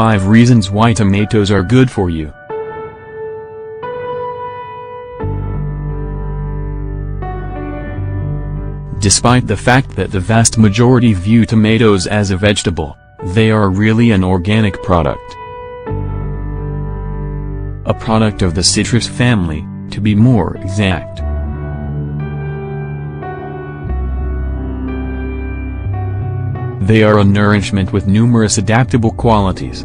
5 reasons why tomatoes are good for you. Despite the fact that the vast majority view tomatoes as a vegetable, they are really an organic product. A product of the citrus family, to be more exact. They are a nourishment with numerous adaptable qualities.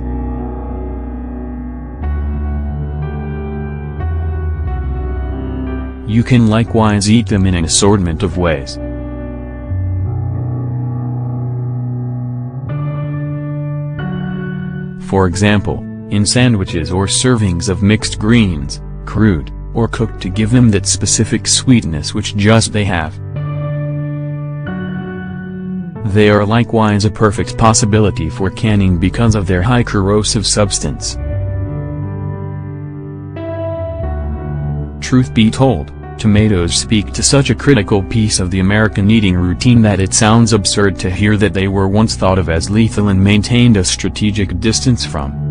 You can likewise eat them in an assortment of ways. For example, in sandwiches or servings of mixed greens, crude, or cooked to give them that specific sweetness which just they have. They are likewise a perfect possibility for canning because of their high corrosive substance. Truth be told, tomatoes speak to such a critical piece of the American eating routine that it sounds absurd to hear that they were once thought of as lethal and maintained a strategic distance from.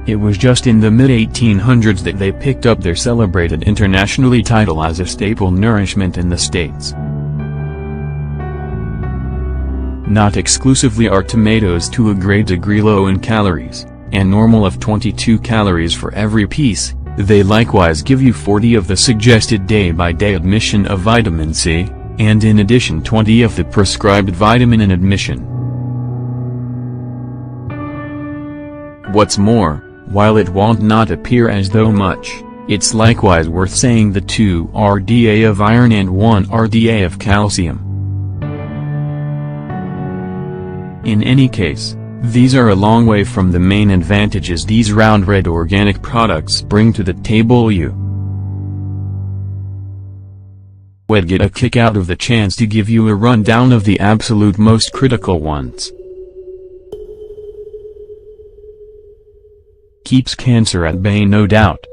It was just in the mid-1800s that they picked up their celebrated internationally title as a staple nourishment in the States. Not exclusively are tomatoes to a great degree low in calories, and normal of 22 calories for every piece, they likewise give you 40 of the suggested day-by-day admission of vitamin C, and in addition 20 of the prescribed vitamin in admission. What's more, while it won't not appear as though much, it's likewise worth saying the 2 RDA of iron and 1 RDA of calcium. In any case, these are a long way from the main advantages these round red organic products bring to the table. You would get a kick out of the chance to give you a rundown of the absolute most critical ones. Keeps cancer at bay, no doubt.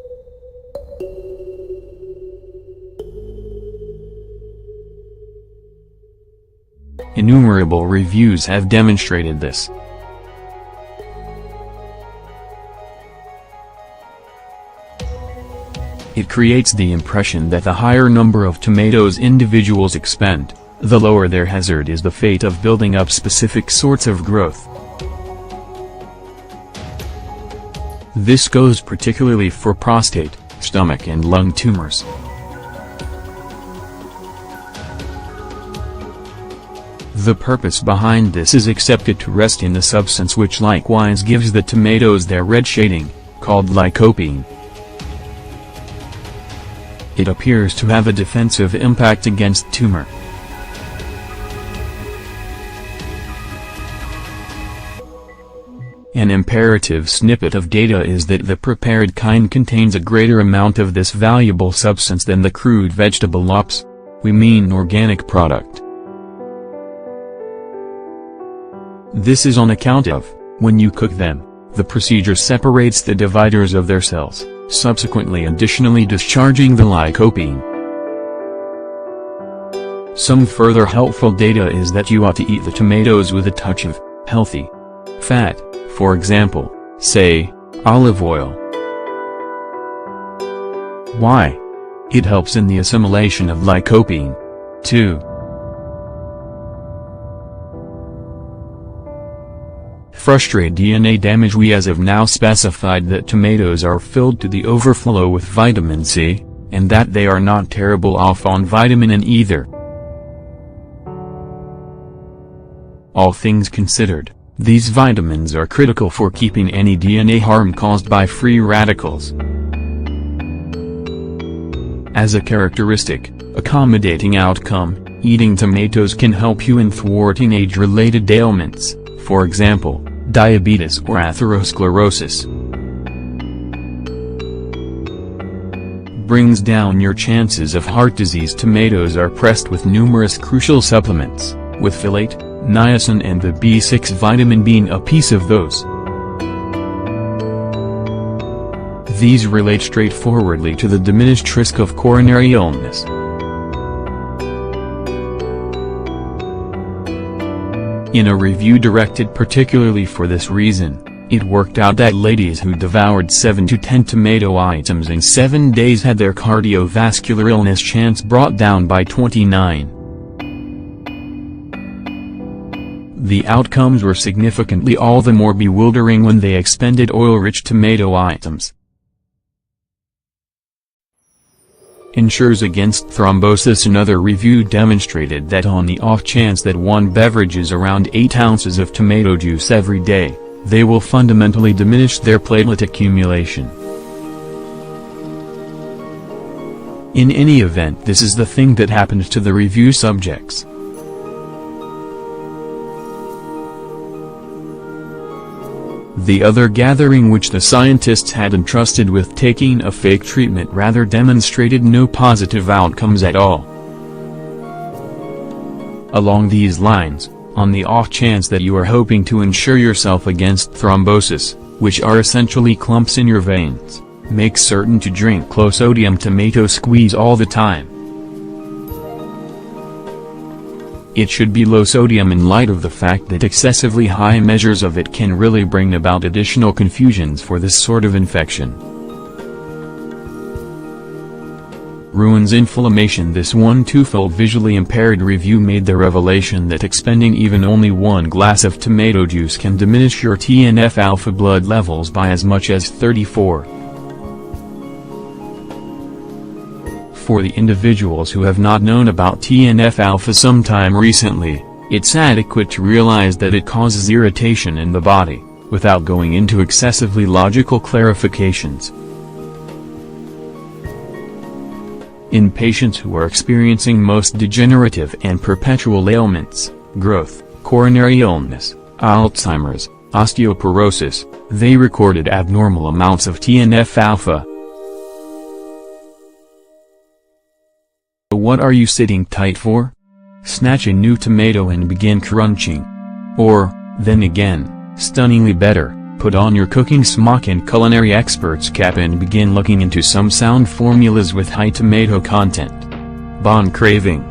Innumerable reviews have demonstrated this. It creates the impression that the higher number of tomatoes individuals expend, the lower their hazard is the fate of building up specific sorts of growth. This goes particularly for prostate, stomach and lung tumors. The purpose behind this is accepted to rest in the substance which likewise gives the tomatoes their red shading, called lycopene. It appears to have a defensive impact against tumor. An imperative snippet of data is that the prepared kind contains a greater amount of this valuable substance than the crude vegetable lops, we mean organic product. This is on account of, when you cook them, the procedure separates the dividers of their cells, subsequently additionally discharging the lycopene. Some further helpful data is that you ought to eat the tomatoes with a touch of healthy fat, for example, say, olive oil. Why? It helps in the assimilation of lycopene. 2. Frustrate DNA damage. We as of now specified that tomatoes are filled to the overflow with vitamin C, and that they are not terrible off on vitamin N either. All things considered, these vitamins are critical for keeping any DNA harm caused by free radicals. As a characteristic, accommodating outcome, eating tomatoes can help you in thwarting age-related ailments, for example, diabetes or atherosclerosis. Brings down your chances of heart disease. Tomatoes are pressed with numerous crucial supplements, with folate, niacin and the B6 vitamin being a piece of those. These relate straightforwardly to the diminished risk of coronary illness. In a review directed particularly for this reason, it worked out that ladies who devoured 7 to 10 tomato items in 7 days had their cardiovascular illness chance brought down by 29. The outcomes were significantly all the more bewildering when they expended oil-rich tomato items. Ensures against thrombosis. Another review demonstrated that on the off chance that one beverages around 8 ounces of tomato juice every day, they will fundamentally diminish their platelet accumulation. In any event, this is the thing that happened to the review subjects. The other gathering which the scientists had entrusted with taking a fake treatment rather demonstrated no positive outcomes at all. Along these lines, on the off chance that you are hoping to insure yourself against thrombosis, which are essentially clumps in your veins, make certain to drink low-sodium tomato squeeze all the time. It should be low sodium in light of the fact that excessively high measures of it can really bring about additional confusions for this sort of infection. Ruins inflammation. This one twofold visually impaired review made the revelation that expending even only 1 glass of tomato juice can diminish your TNF-alpha blood levels by as much as 34. For the individuals who have not known about TNF-alpha sometime recently, it's adequate to realize that it causes irritation in the body, without going into excessively logical clarifications. In patients who are experiencing most degenerative and perpetual ailments, growth, coronary illness, Alzheimer's, osteoporosis, they recorded abnormal amounts of TNF-alpha. What are you sitting tight for? Snatch a new tomato and begin crunching. Or, then again, stunningly better, put on your cooking smock and culinary expert's cap and begin looking into some sound formulas with high tomato content. Bon craving.